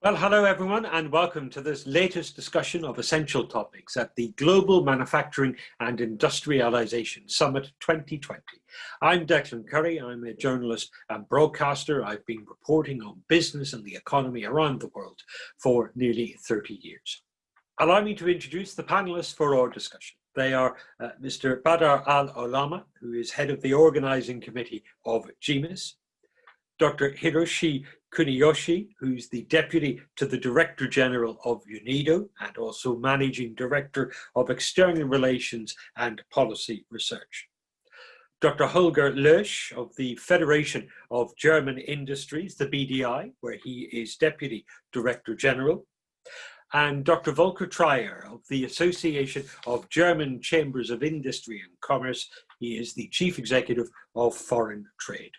Well, hello everyone, and welcome to this latest discussion of essential topics at the Global Manufacturing and Industrialisation Summit 2020. I'm Declan Curry. I'm a journalist and broadcaster. I've been reporting on business and the economy around the world for nearly 30 years. Allow me to introduce the panelists for our discussion. They are Mr. Badr Al-Olama, who is head of the Organising Committee of GMIS, Dr. Hiroshi Kuniyoshi, who's the Deputy to the Director General of UNIDO and also Managing Director of External Relations and Policy Research. Dr. Holger Lösch of the Federation of German Industries, the BDI, where he is Deputy Director General. And Dr. Volker Trier of the Association of German Chambers of Industry and Commerce. He is the Chief Executive of Foreign Trade.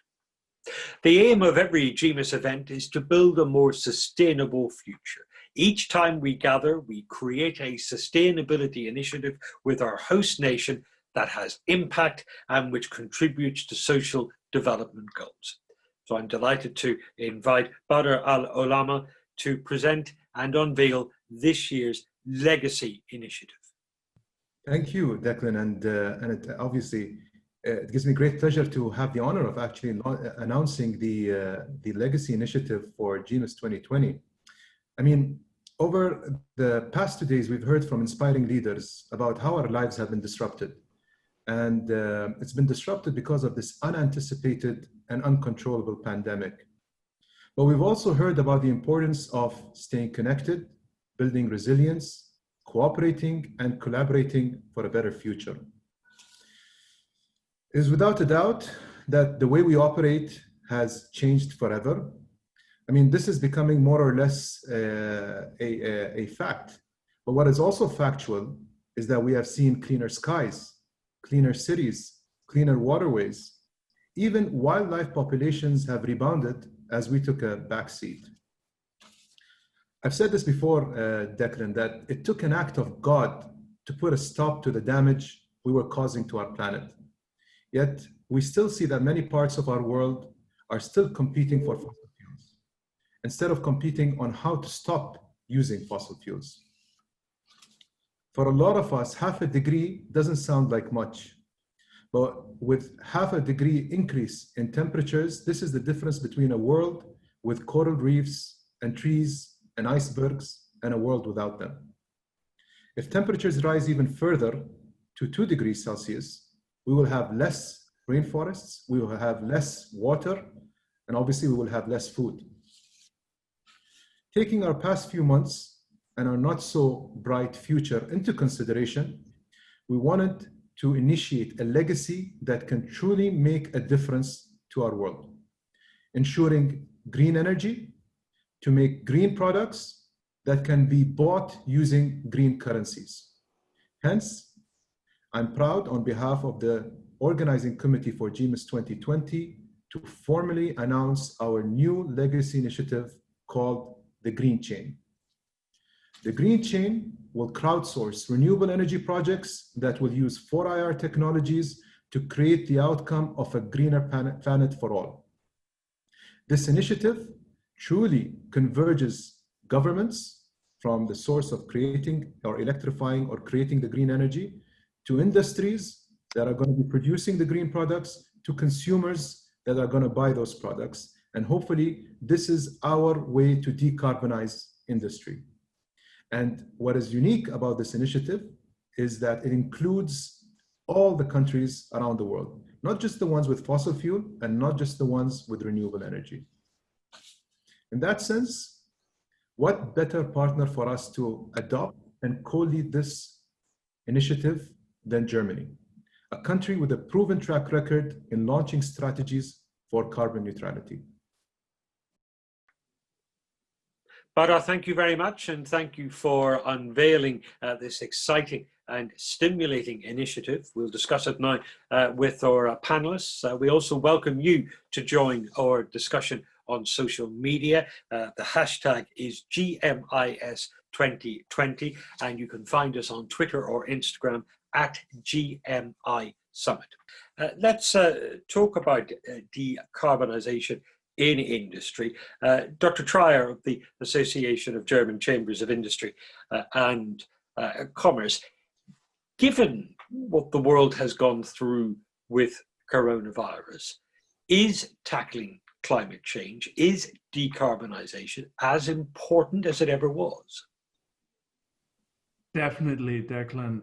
The aim of every GMIS event is to build a more sustainable future. Each time we gather, we create a sustainability initiative with our host nation that has impact and which contributes to social development goals. So I'm delighted to invite Badr Al-Olama to present and unveil this year's Legacy Initiative. Thank you, Declan, and it gives me great pleasure to have the honor of actually announcing the Legacy Initiative for GMIS 2020. I mean, over the past 2 days, we've heard from inspiring leaders about how our lives have been disrupted. And it's been disrupted because of this unanticipated and uncontrollable pandemic. But we've also heard about the importance of staying connected, building resilience, cooperating, and collaborating for a better future. It is without a doubt that the way we operate has changed forever. I mean, this is becoming more or less a fact. But what is also factual is that we have seen cleaner skies, cleaner cities, cleaner waterways. Even wildlife populations have rebounded as we took a backseat. I've said this before, Declan, that it took an act of God to put a stop to the damage we were causing to our planet. Yet we still see that many parts of our world are still competing for fossil fuels, instead of competing on how to stop using fossil fuels. For a lot of us, half a degree doesn't sound like much, but with half a degree increase in temperatures, this is the difference between a world with coral reefs and trees and icebergs and a world without them. If temperatures rise even further to 2 degrees Celsius, we will have less rainforests, we will have less water, and obviously we will have less food. Taking our past few months and our not so bright future into consideration, we wanted to initiate a legacy that can truly make a difference to our world, ensuring green energy, to make green products that can be bought using green currencies. Hence, I'm proud on behalf of the Organizing Committee for GMIS 2020 to formally announce our new legacy initiative called the Green Chain. The Green Chain will crowdsource renewable energy projects that will use 4IR technologies to create the outcome of a greener planet for all. This initiative truly converges governments from the source of creating or electrifying or creating the green energy to industries that are going to be producing the green products, to consumers that are going to buy those products. And hopefully, this is our way to decarbonize industry. And what is unique about this initiative is that it includes all the countries around the world, not just the ones with fossil fuel and not just the ones with renewable energy. In that sense, what better partner for us to adopt and co-lead this initiative than Germany, a country with a proven track record in launching strategies for carbon neutrality. Badr, thank you very much, and thank you for unveiling this exciting and stimulating initiative. We'll discuss it now with our panelists. We also welcome you to join our discussion on social media. The hashtag is GMIS2020, and you can find us on Twitter or Instagram at GMI Summit. Let's talk about decarbonization in industry. Dr. Trier of the Association of German Chambers of Industry and Commerce, given what the world has gone through with coronavirus, is tackling climate change, is decarbonization as important as it ever was? Definitely, Declan.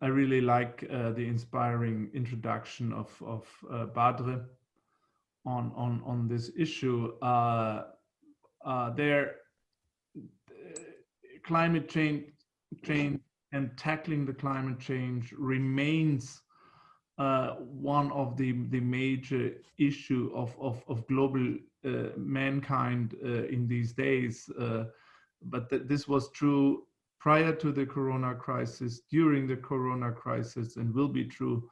I really like the inspiring introduction of Badr on this issue. Climate change and tackling the climate change remains one of the major issue of global mankind in these days. But this was true prior to the corona crisis, during the corona crisis, and will be true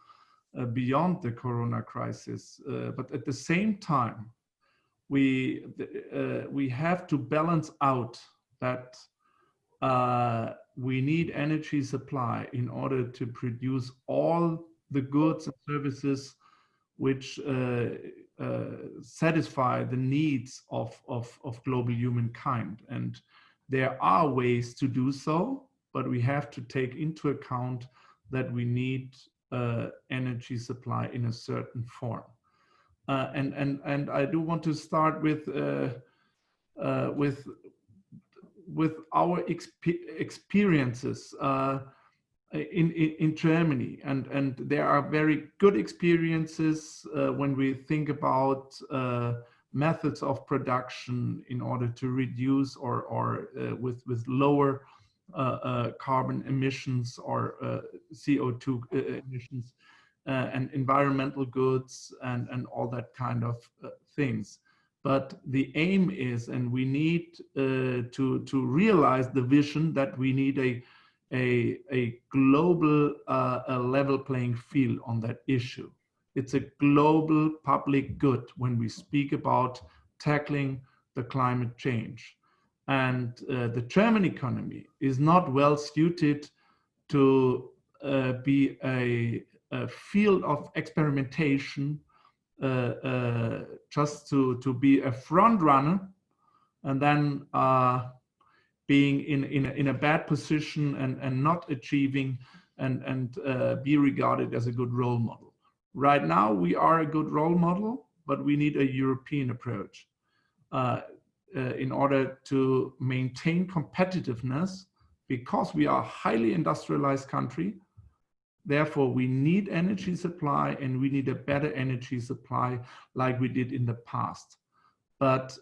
beyond the corona crisis. But at the same time, we have to balance out that we need energy supply in order to produce all the goods and services which satisfy the needs of global humankind. And there are ways to do so, but we have to take into account that we need energy supply in a certain form. And I do want to start with our experiences in Germany, and there are very good experiences when we think about methods of production in order to reduce or with lower carbon emissions or CO2 emissions and environmental goods and all that kind of things. But the aim is, and we need to realize the vision that we need a global level playing field on that issue. It's a global public good when we speak about tackling the climate change. And the German economy is not well suited to be a field of experimentation, just to be a front runner and then being in a bad position and not achieving and be regarded as a good role model. Right now, we are a good role model, but we need a European approach in order to maintain competitiveness, because we are a highly industrialized country. Therefore, we need energy supply, and we need a better energy supply like we did in the past. But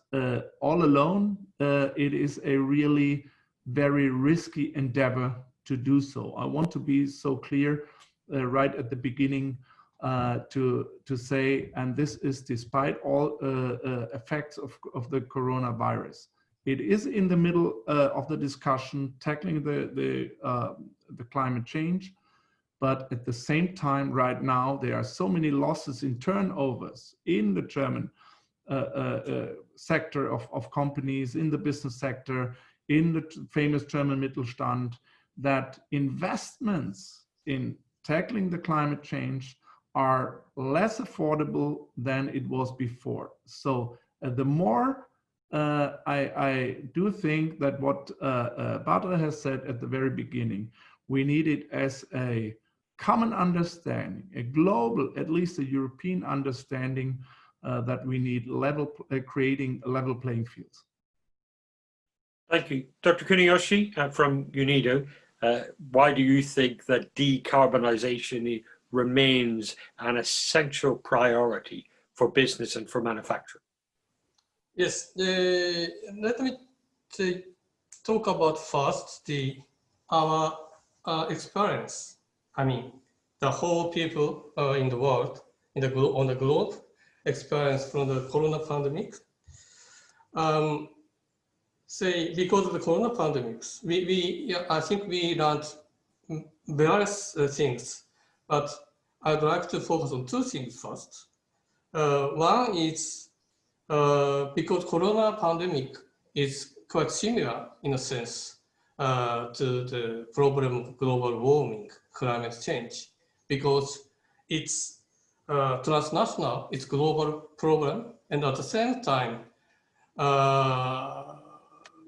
all alone, it is a really very risky endeavor to do so. I want to be so clear right at the beginning to say, and this is despite all effects of the coronavirus. It is in the middle of the discussion, tackling the climate change. But at the same time, right now, there are so many losses in turnovers in the German sector of companies, in the business sector, in the famous German Mittelstand, that investments in tackling the climate change are less affordable than it was before. So the more I do think that what Badr has said at the very beginning, we need it as a common understanding, a global, at least a European understanding that we need creating level playing fields. Thank you. Dr. Kuniyoshi from UNIDO, why do you think that decarbonization remains an essential priority for business and for manufacturing? Yes, let me talk about first our experience. I mean, the whole people in the world, on the globe, experience from the corona pandemic. Because of the corona pandemics, I think we learned various things, but I'd like to focus on two things first. One is because corona pandemic is quite similar in a sense to the problem of global warming, climate change, because it's transnational, it's global problem, And at the same time,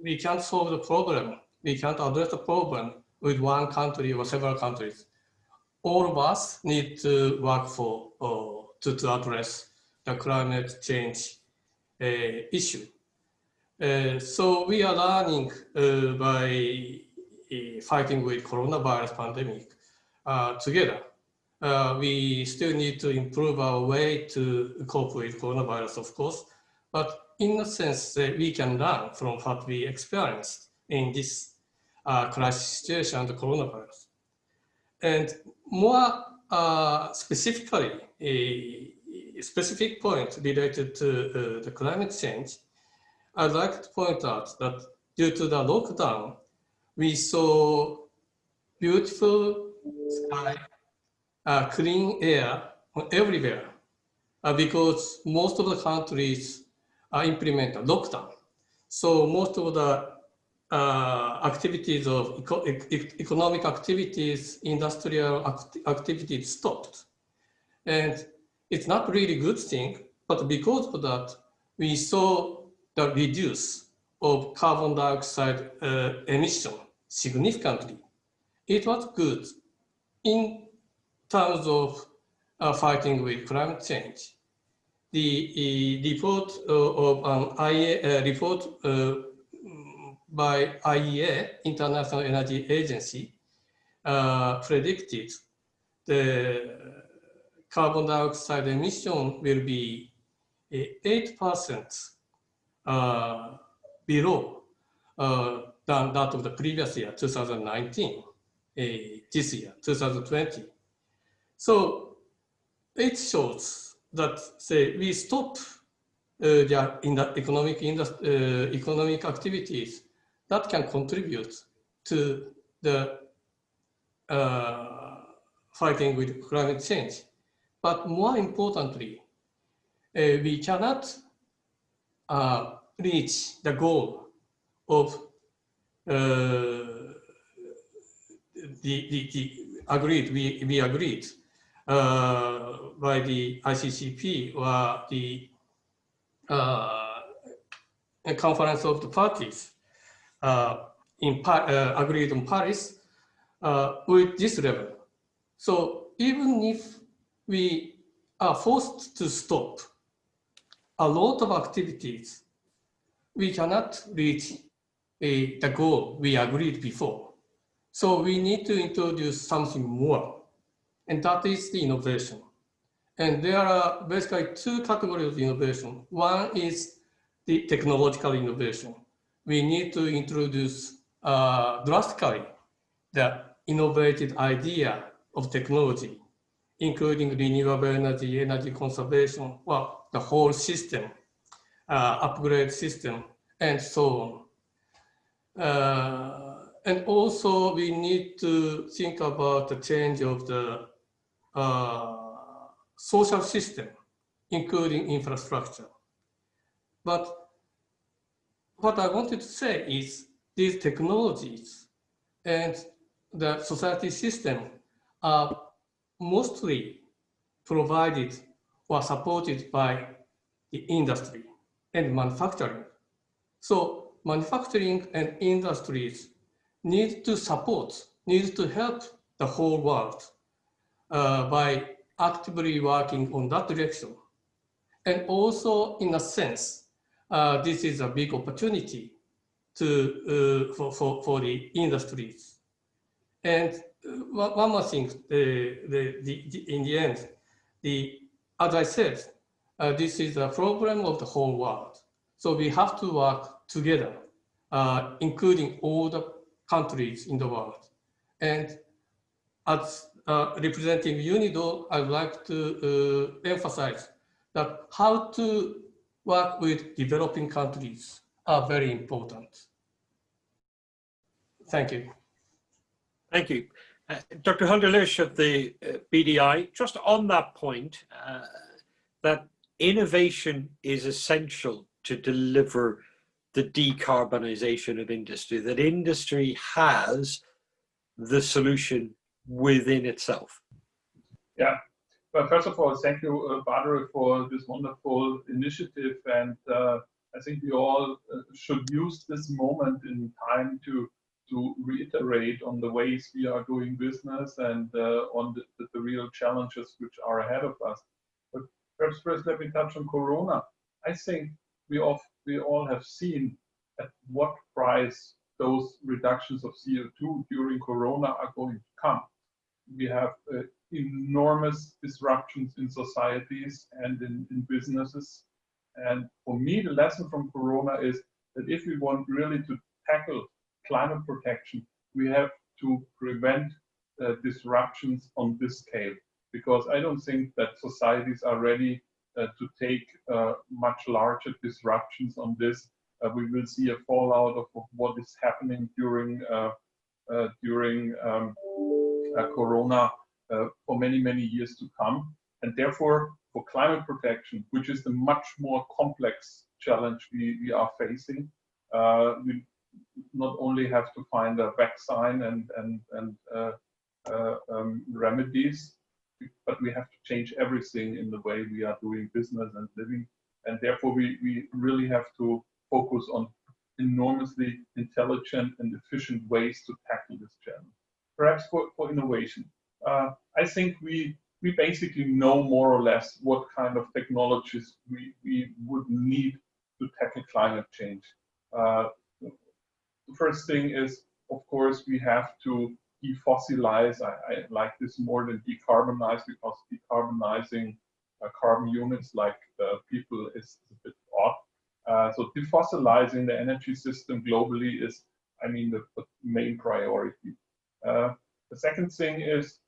we can't solve the problem. We can't address the problem with one country or several countries. All of us need to work for to address the climate change issue. So we are learning by fighting with coronavirus pandemic together. We still need to improve our way to cope with coronavirus, of course, but in a sense, we can learn from what we experienced in this crisis situation, the coronavirus. And more specifically, a specific point related to the climate change, I'd like to point out that due to the lockdown, we saw beautiful sky, clean air everywhere because most of the countries implement a lockdown. So most of the activities of economic activities, industrial activities stopped. And it's not really good thing, but because of that, we saw the reduce of carbon dioxide emission significantly. It was good in terms of fighting with climate change. The report of an IEA report by IEA, International Energy Agency, predicted the carbon dioxide emission will be 8% below than that of the previous year, 2019, this year, 2020. So it shows that, say, we stop in the economic activities that can contribute to the fighting with climate change. But more importantly, we cannot reach the goal of we agreed by the ICCP or the Conference of the Parties agreed on Paris with this level. So even if we are forced to stop a lot of activities, we cannot reach the goal we agreed before. So we need to introduce something more, and that is the innovation. And there are basically two categories of innovation. One is the technological innovation. We need to introduce drastically the innovative idea of technology, including renewable energy, energy conservation, well, the whole system, upgrade system, and so on. And also we need to think about the change of the social system, including infrastructure. But what I wanted to say is these technologies and the society system are mostly provided or supported by the industry and manufacturing. So manufacturing and industries need to support, need to help the whole world by actively working on that direction. And also, in a sense, this is a big opportunity to for the industries. And one more thing, in the end, as I said, this is a problem of the whole world. So we have to work together, including all the countries in the world. And as representing UNIDO, I would like to emphasize that how to work with developing countries are very important. Thank you. Thank you. Dr. Hunderlish of the BDI, just on that point, that innovation is essential to deliver the decarbonization of industry, that industry has the solution within itself. Yeah, Well, first of all, thank you, Badr, for this wonderful initiative. And I think we all should use this moment in time to reiterate on the ways we are doing business and on the real challenges which are ahead of us. But perhaps first let me touch on Corona. I think we all have seen at what price those reductions of CO2 during Corona are going to come. We have enormous disruptions in societies and in businesses. And for me, the lesson from Corona is that if we want really to tackle climate protection, we have to prevent disruptions on this scale, because I don't think that societies are ready to take much larger disruptions on this. We will see a fallout of what is happening during Corona for many, many years to come. And therefore, for climate protection, which is the much more complex challenge we are facing, we not only have to find a vaccine and remedies, but we have to change everything in the way we are doing business and living. And therefore, we really have to focus on enormously intelligent and efficient ways to tackle this challenge. Perhaps for innovation. I think we basically know more or less what kind of technologies we would need to tackle climate change. The first thing is, of course, we have to defossilize. I like this more than decarbonize, because decarbonizing carbon units like people is a bit odd. So defossilizing the energy system globally is, I mean, the main priority. The second thing is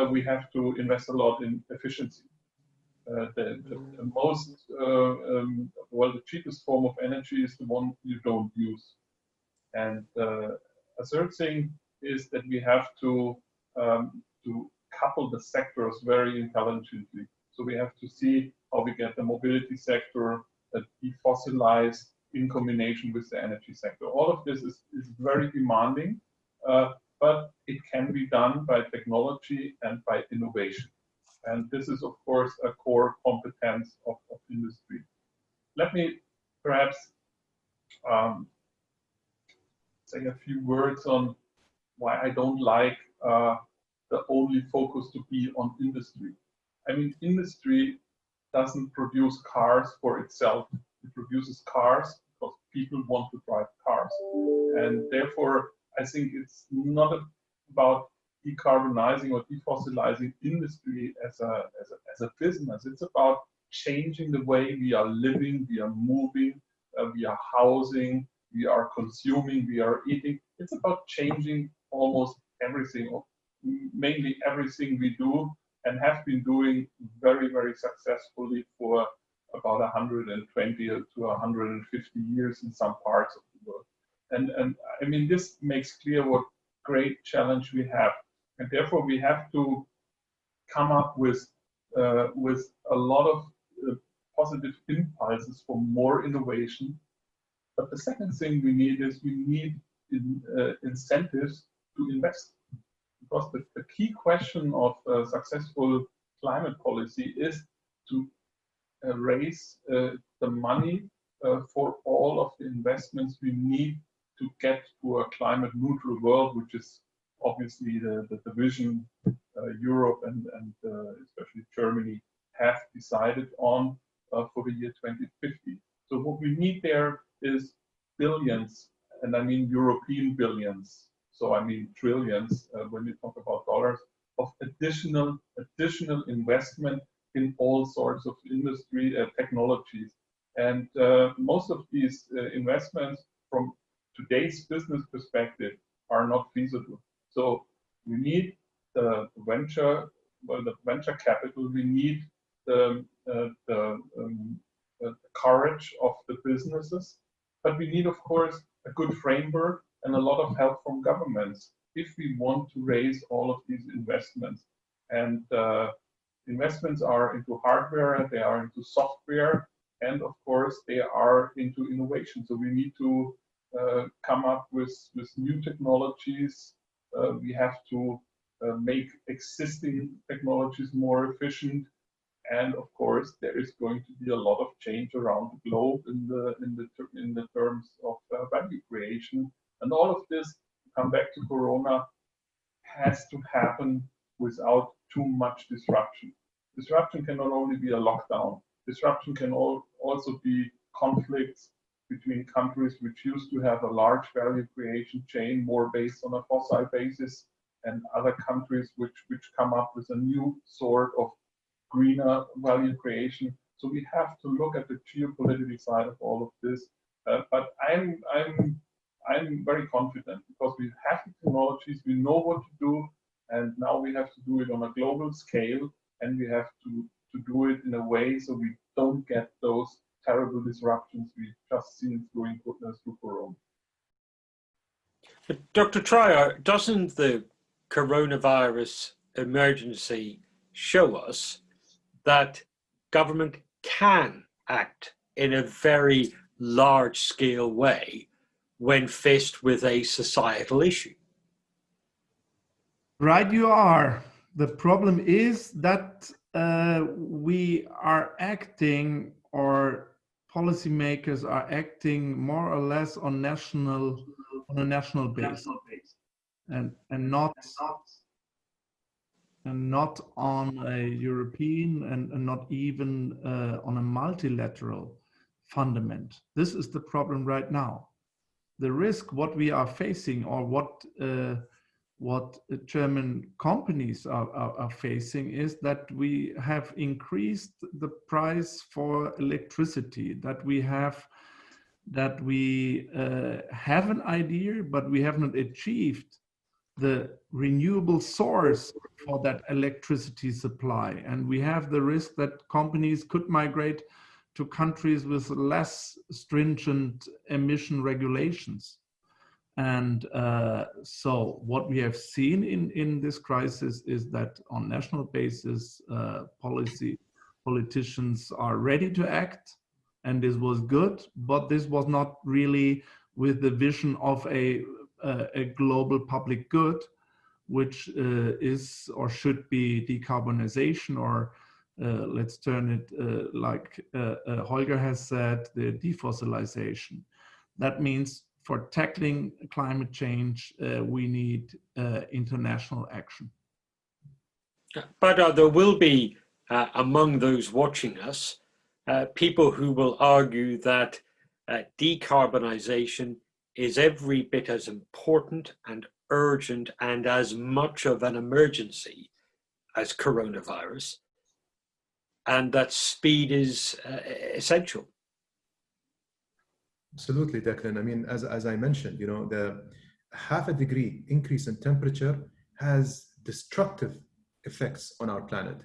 we have to invest a lot in efficiency. The most, well, the cheapest form of energy is the one you don't use. And a third thing is that we have to couple the sectors very intelligently. So we have to see how we get the mobility sector defossilized in combination with the energy sector. All of this is very demanding, but it can be done by technology and by innovation. And this is, of course, a core competence of industry. Let me perhaps say a few words on why I don't like the only focus to be on industry. I mean, industry doesn't produce cars for itself. It produces cars because people want to drive cars. And therefore, I think it's not about decarbonizing or defossilizing industry as a business. It's about changing the way we are living, we are moving, we are housing, we are consuming, we are eating. It's about changing almost everything, or mainly everything we do, and have been doing very, very successfully for about 120 to 150 years in some parts of the world. And I mean, this makes clear what great challenge we have. And therefore, we have to come up with a lot of positive impulses for more innovation. But the second thing we need is we need incentives to invest. Because the key question of successful climate policy is to raise the money for all of the investments we need to get to a climate neutral world, which is obviously the vision Europe and especially Germany have decided on for the year 2050. So what we need there is billions, and I mean European billions. So I mean trillions when we talk about dollars of additional investment in all sorts of industry technologies. And most of these investments from today's business perspective are not feasible. So we need the venture capital, we need the courage of the businesses, but we need, of course, a good framework and a lot of help from governments if we want to raise all of these investments. And investments are into hardware, they are into software, and of course they are into innovation. So we need to come up with new technologies. We have to make existing technologies more efficient. And of course, there is going to be a lot of change around the globe in the terms of value creation. And all of this, come back to Corona, has to happen without too much disruption. Disruption can not only be a lockdown. Disruption can also be conflicts between countries which used to have a large value creation chain more based on a fossil basis, and other countries which come up with a new sort of greener value creation. So we have to look at the geopolitical side of all of this. But I'm very confident because we have the technologies, we know what to do, and now we have to do it on a global scale, and we have to do it in a way so we don't get those terrible disruptions we just seen through Corona. But Dr. Trier, doesn't the coronavirus emergency show us that government can act in a very large-scale way when faced with a societal issue? Right, you are. The problem is that we are acting, or policymakers are acting more or less on a national basis, and not on a European and not even on a multilateral fundament. This is the problem right now. The risk what we are facing, or what German companies are facing, is that we have increased the price for electricity, that we have an idea, but we have not achieved the renewable source for that electricity supply. And we have the risk that companies could migrate to countries with less stringent emission regulations. And so what we have seen in this crisis is that on national basis, politicians are ready to act, and this was good, but this was not really with the vision of a global public good, which is or should be decarbonization, or let's turn it like Holger has said, the defossilization. That means for tackling climate change, we need international action. But there will be, among those watching us, people who will argue that decarbonization is every bit as important and urgent and as much of an emergency as coronavirus, and that speed is essential. Absolutely, Declan. I mean, as I mentioned, the half a degree increase in temperature has destructive effects on our planet.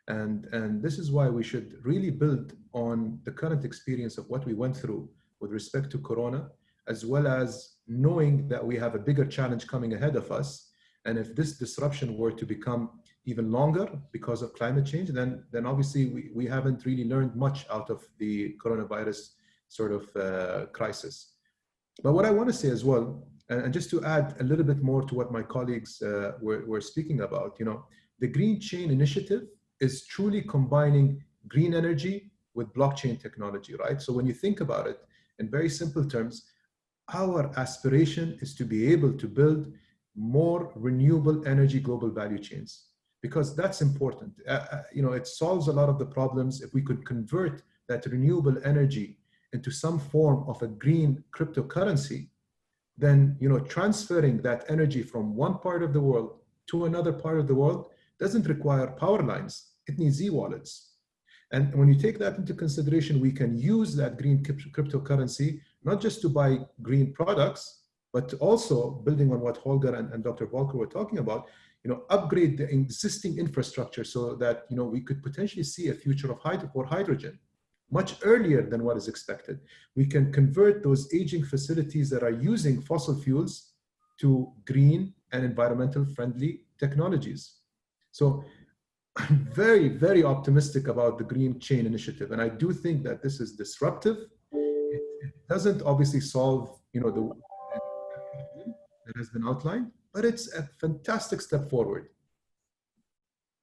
And this is why we should really build on the current experience of what we went through with respect to Corona, as well as knowing that we have a bigger challenge coming ahead of us. And if this disruption were to become even longer because of climate change, then obviously we haven't really learned much out of the coronavirus sort of crisis. But what I want to say as well, and just to add a little bit more to what my colleagues were speaking about, the Green Chain Initiative is truly combining green energy with blockchain technology, right? So when you think about it in very simple terms, our aspiration is to be able to build more renewable energy global value chains, because that's important. It solves a lot of the problems. If we could convert that renewable energy into some form of a green cryptocurrency, then transferring that energy from one part of the world to another part of the world doesn't require power lines. It needs e-wallets. And when you take that into consideration, we can use that green cryptocurrency not just to buy green products, but also, building on what Holger and Dr. Volker were talking about, upgrade the existing infrastructure so that we could potentially see a future of hydrogen much earlier than what is expected. We can convert those aging facilities that are using fossil fuels to green and environmental friendly technologies. So I'm very, very optimistic about the Green Chain Initiative. And I do think that this is disruptive. It doesn't obviously solve, the that has been outlined, but it's a fantastic step forward.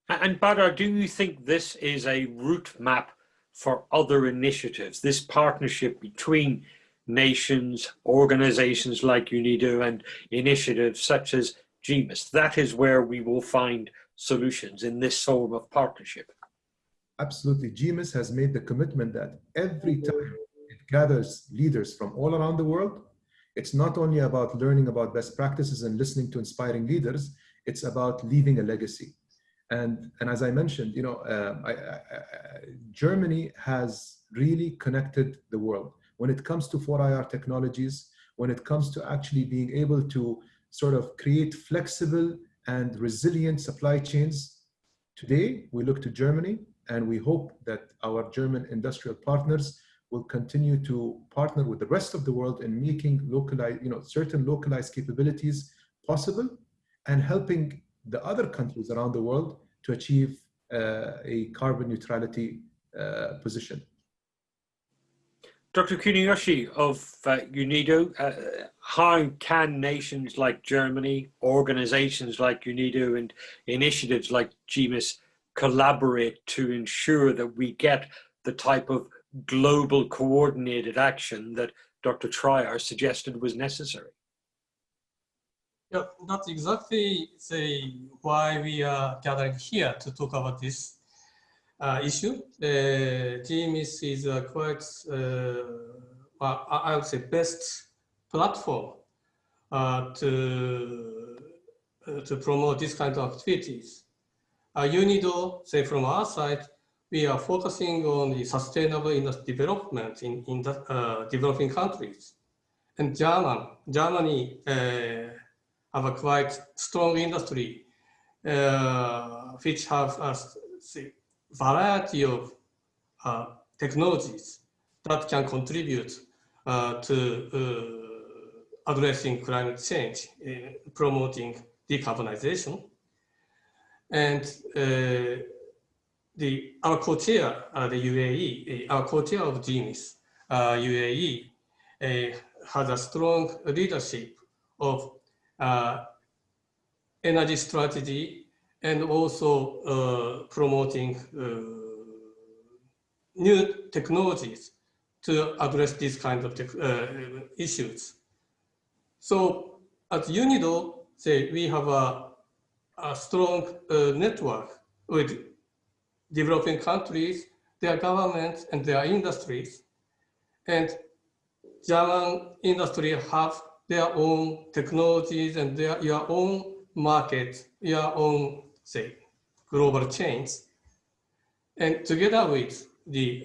And Badr, do you think this is a route map for other initiatives, this partnership between nations, organizations like UNIDO, and initiatives such as GMIS? That is where we will find solutions in this form of partnership. Absolutely. GMIS has made the commitment that every time it gathers leaders from all around the world, it's not only about learning about best practices and listening to inspiring leaders, it's about leaving a legacy. And as I mentioned, you know, Germany has really connected the world when it comes to 4IR technologies, when it comes to actually being able to sort of create flexible and resilient supply chains. Today, we look to Germany, and we hope that our German industrial partners will continue to partner with the rest of the world in making localized, you know, certain localized capabilities possible, and helping the other countries around the world to achieve a carbon neutrality position. Dr. Kuniyoshi of UNIDO, how can nations like Germany, organizations like UNIDO, and initiatives like GMIS collaborate to ensure that we get the type of global coordinated action that Dr. Trier suggested was necessary? Yeah, that's exactly why we are gathering here to talk about this issue. GMIS is quite, well, I would say, best platform to promote this kind of activities. UNIDO, say from our side, we are focusing on the sustainable industry development in the developing countries. And Germany have a quite strong industry, which have a variety of technologies that can contribute to addressing climate change, promoting decarbonization. And our co-chair, the UAE, our co-chair of GMIS, UAE, has a strong leadership of energy strategy and also promoting new technologies to address these kinds of issues. So at UNIDO, we have a strong network with developing countries, their governments, and their industries. And German industry have their own technologies and your own market, your own, global chains. And together with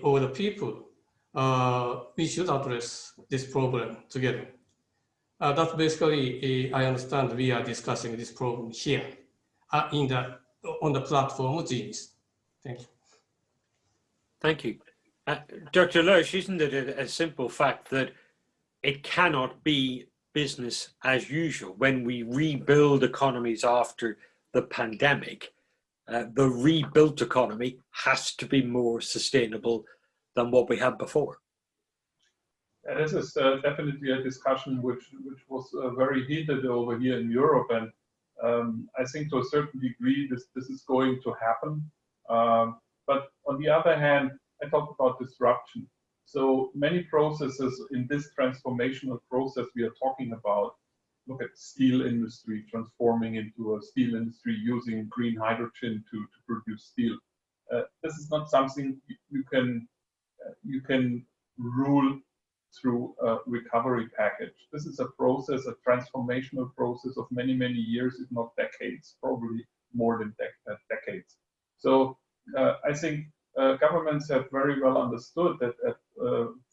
all the people, we should address this problem together. That's basically, I understand we are discussing this problem here on the platform of GMIS. Thank you. Thank you. Dr. Loesch, isn't it a simple fact that it cannot be business as usual when we rebuild economies after the pandemic? The rebuilt economy has to be more sustainable than what we had before. Yeah, this is definitely a discussion which was very heated over here in Europe, and I think to a certain degree this is going to happen. But on the other hand, I talked about disruption. So many processes in this transformational process we are talking about. Look at the steel industry transforming into a steel industry using green hydrogen to produce steel. This is not something you can rule through a recovery package. This is a process, a transformational process of many, many years, if not decades, probably more than decades. So I think governments have very well understood that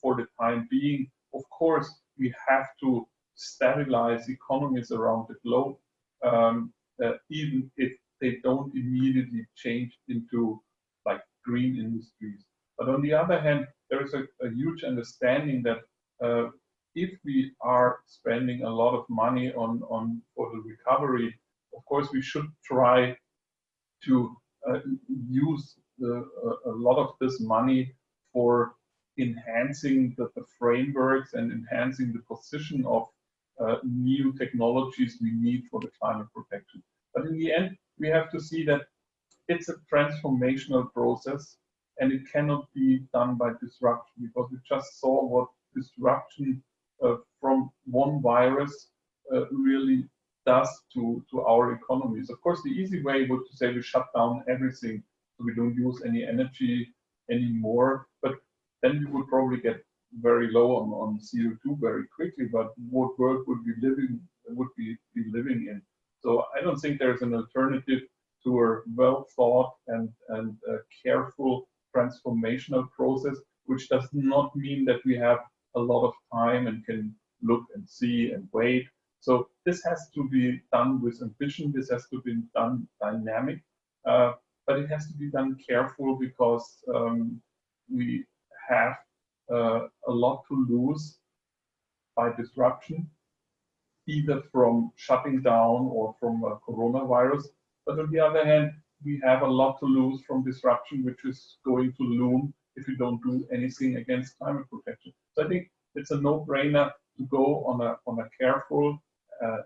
for the time being, of course, we have to stabilize economies around the globe, even if they don't immediately change into like green industries. But on the other hand, there is a huge understanding that if we are spending a lot of money for the recovery, of course we should try to use a lot of this money for enhancing the frameworks and enhancing the position of new technologies we need for the climate protection. But in the end, we have to see that it's a transformational process, and it cannot be done by disruption, because we just saw what disruption from one virus really does to our economies. Of course, the easy way would to say we shut down everything, so we don't use any energy anymore, but then we would probably get very low on CO2 very quickly, but what world would we be living in? So I don't think there's an alternative to a well thought and careful transformational process, which does not mean that we have a lot of time and can look and see and wait. So this has to be done with ambition. This has to be done dynamic, but it has to be done careful, because we have a lot to lose by disruption, either from shutting down or from coronavirus. But on the other hand, we have a lot to lose from disruption, which is going to loom if we don't do anything against climate protection. So I think it's a no-brainer to go on a careful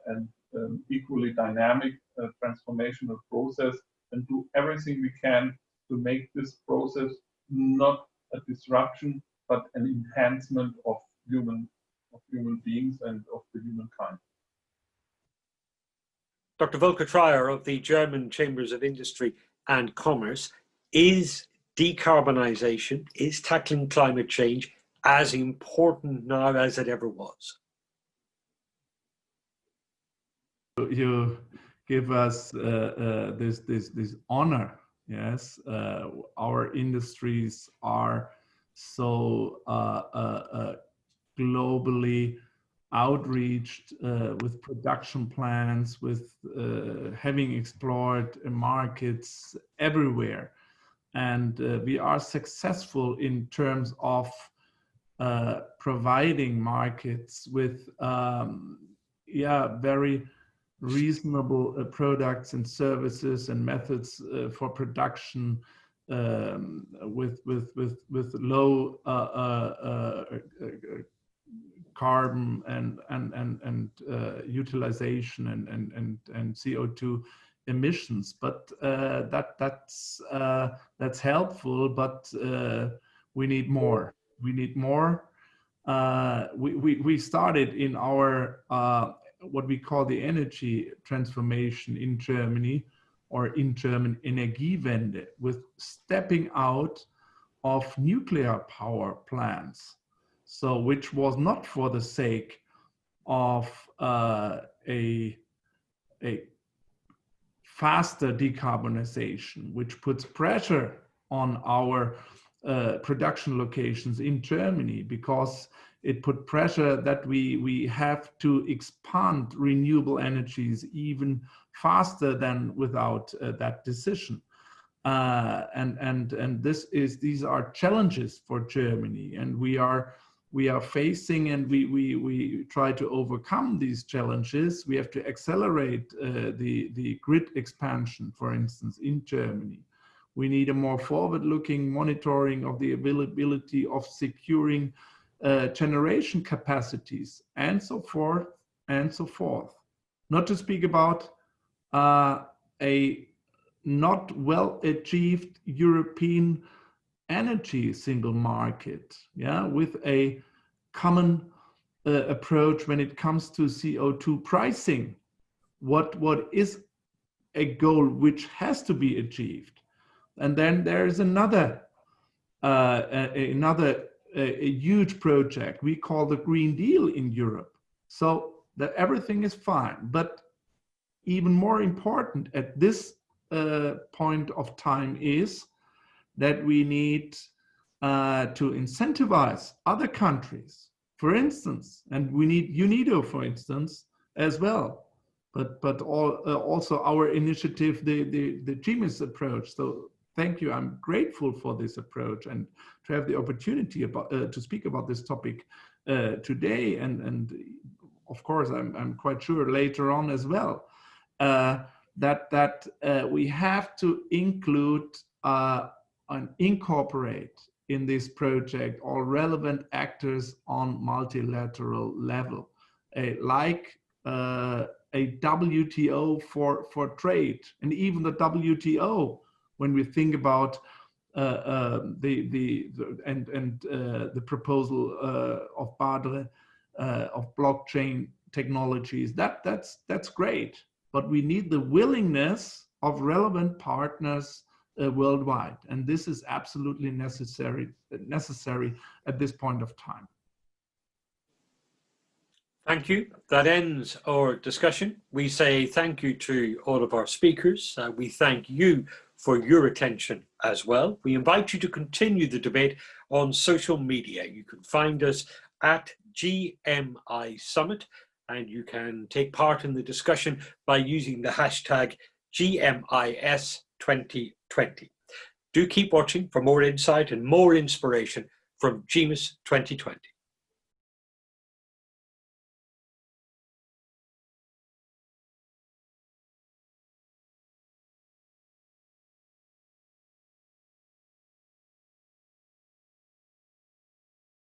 and equally dynamic transformational process, and do everything we can to make this process not a disruption, but an enhancement of human beings and of the humankind. Dr. Volker Trier of the German Chambers of Industry and Commerce, is decarbonization, is tackling climate change as important now as it ever was? You give us this honor. Yes, our industries are so globally outreached with production plants, with having explored markets everywhere, and we are successful in terms of providing markets with very reasonable products and services and methods for production, with low carbon and utilization and CO2 emissions. But that's helpful, but we need more. We need more. We started in our what we call the energy transformation in Germany, or in German Energiewende, with stepping out of nuclear power plants. So, which was not for the sake of a faster decarbonization, which puts pressure on our production locations in Germany, because it put pressure that we have to expand renewable energies even faster than without that decision. And these are challenges for Germany, and we are facing, and we try to overcome these challenges. We have to accelerate the grid expansion, for instance, in Germany. We need a more forward-looking monitoring of the availability of securing generation capacities, and so forth and so forth. Not to speak about a not well achieved European energy single market, with a common approach when it comes to CO2 pricing. What is a goal which has to be achieved? And then there is another a huge project we call the Green Deal in Europe. So that everything is fine, but even more important at this point of time is that we need to incentivize other countries, for instance, and we need UNIDO, for instance, as well. But also our initiative, the GMIS approach. So thank you. I'm grateful for this approach and to have the opportunity to speak about this topic today, and of course I'm quite sure later on as well, that we have to include and incorporate in this project all relevant actors on multilateral level, like a WTO for trade, and even the WTO when we think about the proposal of Badr of blockchain technologies. That's great, but we need the willingness of relevant partners worldwide, and this is absolutely necessary at this point of time. Thank you. That ends our discussion. We say thank you to all of our speakers. We thank you for your attention as well. We invite you to continue the debate on social media. You can find us at GMI Summit, and you can take part in the discussion by using the hashtag GMIS2020. Do keep watching for more insight and more inspiration from GMIS 2020.